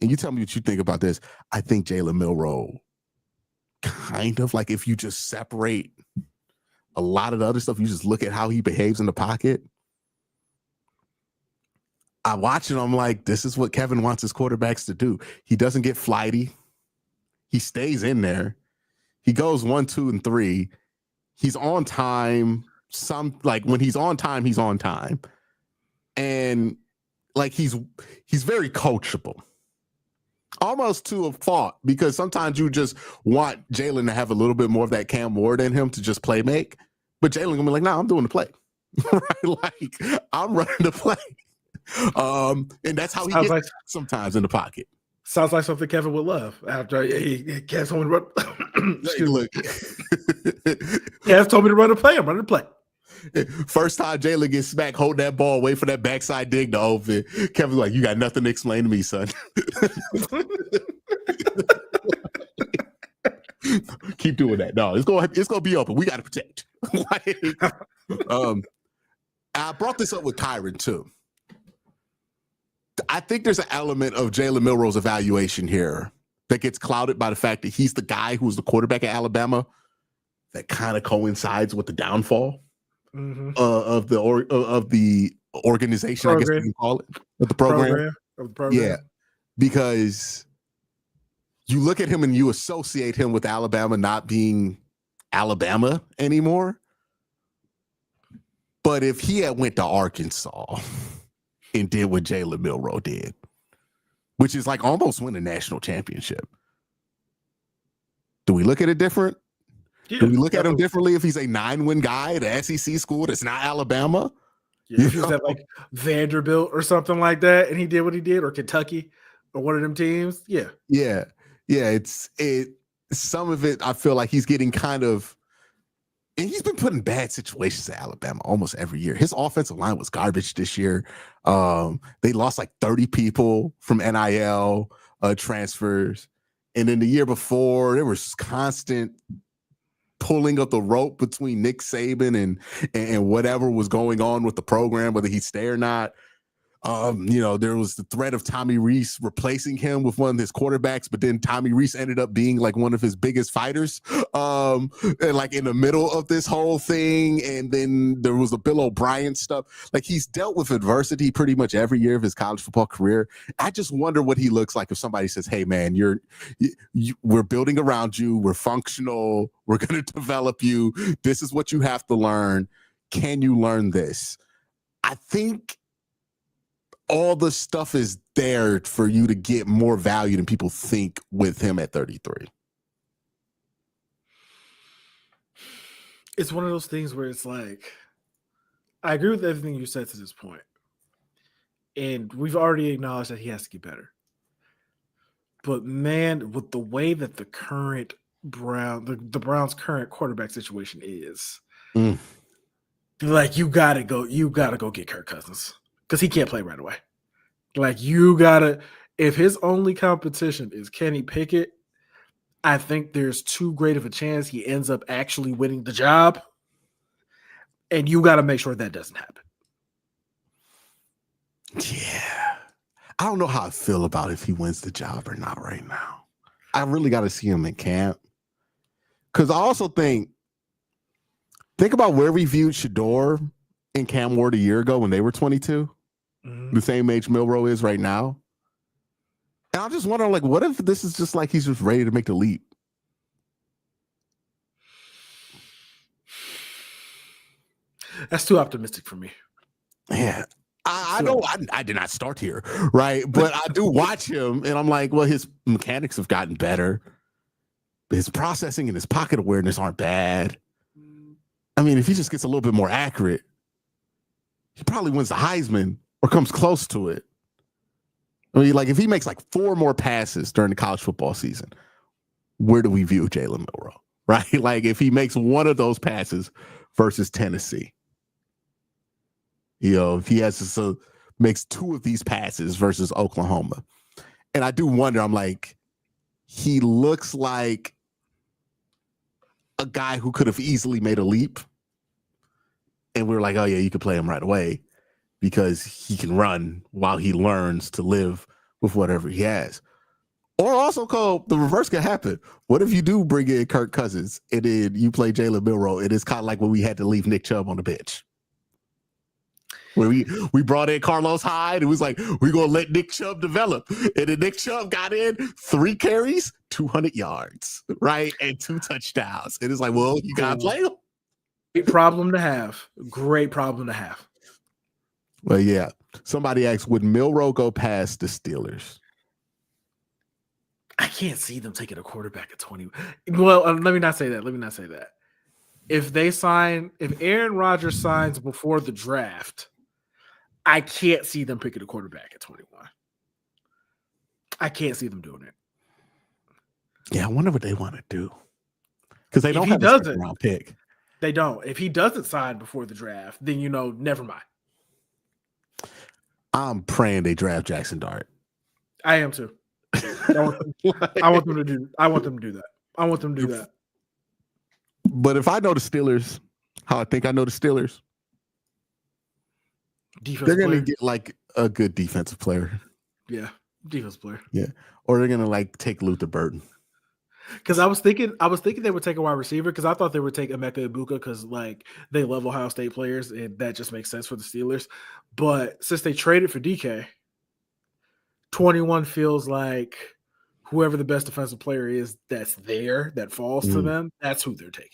and you tell me what you think about this, I think Jalen Milroe kind of like, if you just separate a lot of the other stuff, you just look at how he behaves in the pocket. I watch it, I'm like, this is what Kevin wants his quarterbacks to do. He doesn't get flighty. He stays in there. He goes 1, 2, and 3. He's on time. When he's on time, he's on time. And like he's very coachable. Almost to a fault, because sometimes you just want Jalen to have a little bit more of that Cam Ward in him to just play make. But Jalen gonna be like, nah, I'm doing the play. Right? Like, I'm running the play. And that's how he gets like, sometimes in the pocket. Sounds like something Kevin would love. After he Kev told me to run. Look. Kev told me to run the play. I'm running the play. First time Jalen gets smacked, hold that ball, wait for that backside dig to open. Kevin's like, you got nothing to explain to me, son. Keep doing that. No, it's gonna be open. We got to protect. I brought this up with Kyron too. I think there's an element of Jalen Milroe's evaluation here that gets clouded by the fact that he's the guy who was the quarterback at Alabama. That kind of coincides with the downfall of the organization, program. I guess we can call it, of the program. Yeah, because you look at him and you associate him with Alabama not being Alabama anymore. But if he had went to Arkansas and did what Jalen Milroe did, which is like almost win a national championship, do we look at it different? Yeah, do we look at him differently if he's a 9-win guy at an SEC school that's not Alabama? Yeah, if he was at like Vanderbilt or something like that, and he did what he did, or Kentucky, or one of them teams. Yeah. It's some of it. I feel like he's getting kind of, and he's been put in bad situations at Alabama almost every year. His offensive line was garbage this year. They lost like 30 people from NIL transfers, and then the year before there was constant pulling up the rope between Nick Saban and whatever was going on with the program, whether he'd stay or not. There was the threat of Tommy Rees replacing him with one of his quarterbacks, but then Tommy Rees ended up being like one of his biggest fighters, and like in the middle of this whole thing. And then there was the Bill O'Brien stuff. Like, he's dealt with adversity pretty much every year of his college football career. I just wonder what he looks like if somebody says, hey man, we're building around you. We're functional. We're going to develop you. This is what you have to learn. Can you learn this? I think all the stuff is there for you to get more value than people think with him at 33. It's one of those things where it's like, I agree with everything you said to this point. And we've already acknowledged that he has to get better. But man, with the way that the current the Browns' current quarterback situation is, like, you gotta go get Kirk Cousins. Because he can't play right away. Like, if his only competition is Kenny Pickett, I think there's too great of a chance he ends up actually winning the job. And you got to make sure that doesn't happen. Yeah. I don't know how I feel about if he wins the job or not right now. I really got to see him in camp. Because I also think about where we viewed Shador and Cam Ward a year ago when they were 22. The same age Milroe is right now. And I'm just wondering, like, what if this is just like he's just ready to make the leap? That's too optimistic for me. Yeah. I did not start here, right? But I do watch him, and I'm like, well, his mechanics have gotten better. His processing and his pocket awareness aren't bad. I mean, if he just gets a little bit more accurate, he probably wins the Heisman or comes close to it. I mean, like if he makes like 4 more passes during the college football season, where do we view Jalen Milroe, right? Like if he makes one of those passes versus Tennessee, if he makes 2 of these passes versus Oklahoma, and I do wonder, I'm like, he looks like a guy who could have easily made a leap. And we were like, oh, yeah, you could play him right away because he can run while he learns to live with whatever he has. Or also, Cole, the reverse could happen. What if you do bring in Kirk Cousins and then you play Jalen Milroe? It is kind of like when we had to leave Nick Chubb on the bench. Where we brought in Carlos Hyde, and was like, we're going to let Nick Chubb develop. And then Nick Chubb got in 3 carries, 200 yards, right? And 2 touchdowns. And it's like, well, you got to play him. Great problem to have. Great problem to have. Well, yeah. Somebody asked, would Milroe go past the Steelers? I can't see them taking a quarterback at 20. Well, let me not say that. If Aaron Rodgers signs before the draft, I can't see them picking a quarterback at 21. I can't see them doing it. Yeah, I wonder what they want to do. Because they don't have a second-round pick. They don't. If he doesn't sign before the draft, then, never mind. I'm praying they draft Jackson Dart. I am too. I want them to do that. I want them to do that. But if I know the Steelers, how I think I know the Steelers, they're going to get like a good defensive player. Yeah, defensive player. Yeah, or they're going to like take Luther Burden. Because I was thinking they would take a wide receiver because I thought they would take Emeka Ibuka because like they love Ohio State players and that just makes sense for the Steelers. But since they traded for DK, 21 feels like whoever the best defensive player is that's there that falls to them, that's who they're taking.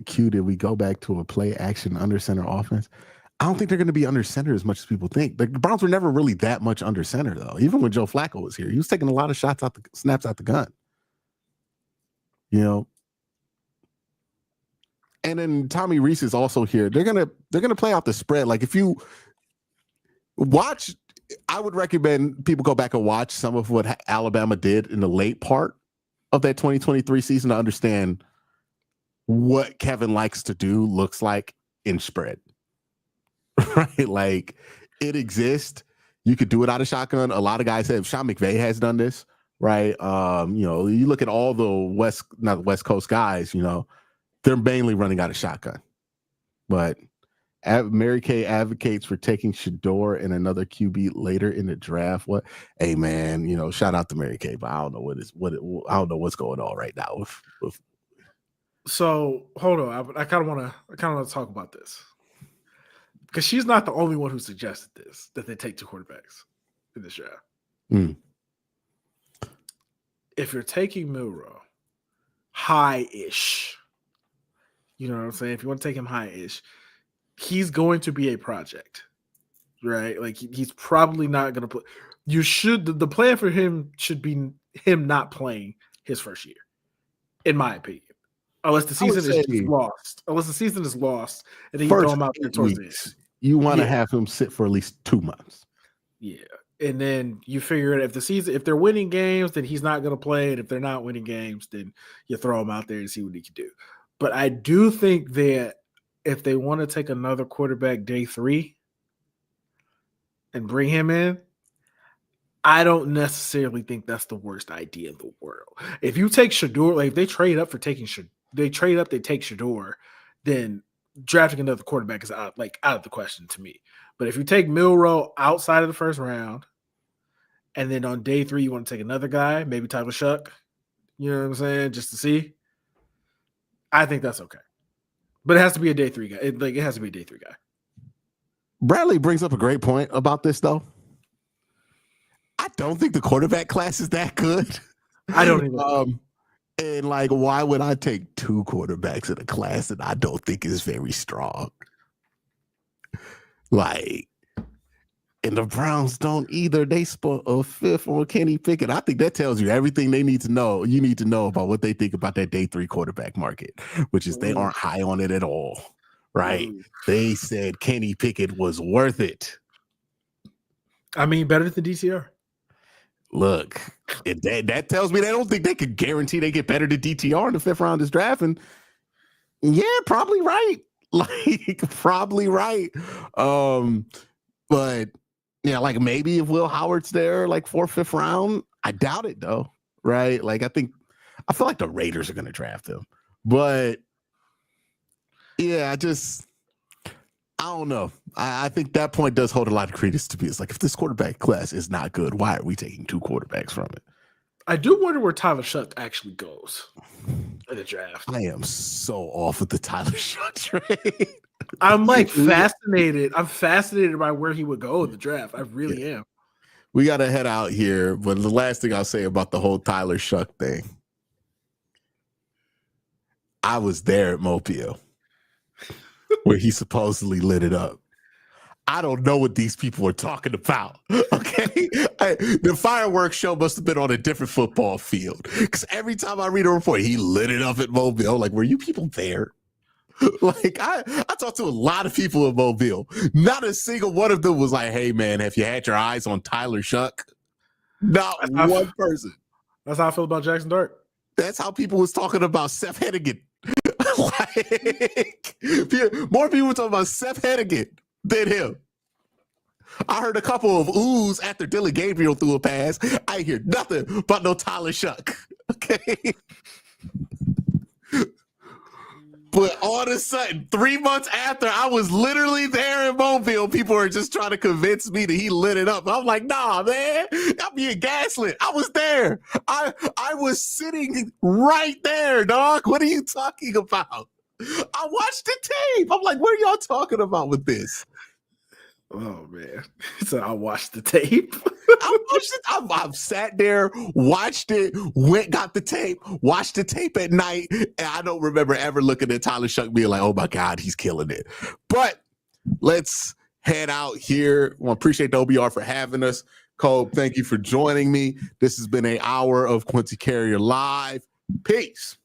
Q, did we go back to a play action under center offense? I don't think they're going to be under center as much as people think. The Browns were never really that much under center, though. Even when Joe Flacco was here, he was taking a lot of snaps out the gun. And then Tommy Reese is also here. They're gonna play out the spread. Like if you watch, I would recommend people go back and watch some of what Alabama did in the late part of that 2023 season to understand what Kevin likes to do looks like in spread. Right? Like it exists. You could do it out of shotgun. A lot of guys have. Sean McVay has done this, right? You look at all the not West Coast guys, they're mainly running out of shotgun. But Mary Kay advocates for taking Shador and another QB later in the draft. What? Hey man, shout out to Mary Kay, but I don't know I don't know what's going on right now with. So hold on, I kind of want to talk about this because she's not the only one who suggested this that they take 2 quarterbacks in this draft. If you're taking Milroe high-ish, you know what I'm saying? If you want to take him high-ish, he's going to be a project, right? Like he's probably not going to put. The plan for him should be him not playing his first year, in my opinion. Unless the season is lost. Unless the season is lost, and then you throw him out there towards the end. You want to have him sit for at least 2 months. Yeah. And then you figure it if they're winning games, then he's not going to play. And if they're not winning games, then you throw him out there and see what he can do. But I do think that if they want to take another quarterback day 3 and bring him in, I don't necessarily think that's the worst idea in the world. If you take Shador, like if they trade up for taking Shador, they take Shador, then drafting another quarterback is out of the question to me. But if you take Milroe outside of the first round, and then on day 3 you want to take another guy, maybe Tyler Shuck, you know what I'm saying, just to see, I think that's okay. But it has to be a day 3 guy. It has to be a day 3 guy. Bradley brings up a great point about this, though. I don't think the quarterback class is that good. I don't even. And why would I take 2 quarterbacks in a class that I don't think is very strong? Like, and the Browns don't either. They spent a fifth on Kenny Pickett. I think that tells you everything they need to know. You need to know about what they think about that day 3 quarterback market, which is they aren't high on it at all, right? They said Kenny Pickett was worth it. I mean, better than DTR. Look, that tells me they don't think they could guarantee they get better than DTR in the 5th round of this draft. And yeah, probably right. Like, probably right. But yeah, like maybe if Will Howard's there, like 4th, 5th round, I doubt it though, right? Like I feel like the Raiders are going to draft him, but yeah, I don't know. I think that point does hold a lot of credence to me. It's like if this quarterback class is not good, why are we taking 2 quarterbacks from it? I do wonder where Tyler Shuck actually goes in the draft. I am so off with the Tyler Shuck trade. I'm like fascinated. I'm fascinated by where he would go in the draft. I really am. We got to head out here. But the last thing I'll say about the whole Tyler Shuck thing, I was there at Mobile where he supposedly lit it up. I don't know what these people are talking about. Okay. The fireworks show must have been on a different football field. Because every time I read a report, he lit it up at Mobile. Like, were you people there? Like, I talked to a lot of people in Mobile. Not a single one of them was like, hey, man, have you had your eyes on Tyler Shuck? Not one person. That's how I feel about Jackson Dart. That's how people was talking about Seth Hennigan. Like, more people were talking about Seth Hennigan than him. I heard a couple of oohs after Dylan Gabriel threw a pass. I hear nothing about no Tyler Shuck. Okay. But all of a sudden, 3 months after, I was literally there in Mobile. People are just trying to convince me that he lit it up. I'm like, nah, man, I'm being gaslit. I was there. I was sitting right there, dog. What are you talking about? I watched the tape. I'm like, what are y'all talking about with this? Oh man! So I watched the tape. I watched it. I've sat there, watched it, got the tape, watched the tape at night, and I don't remember ever looking at Tyler Shuck being like, "Oh my God, he's killing it." But let's head out here. I appreciate the OBR for having us. Cole, thank you for joining me. This has been an hour of Quincy Carrier Live. Peace.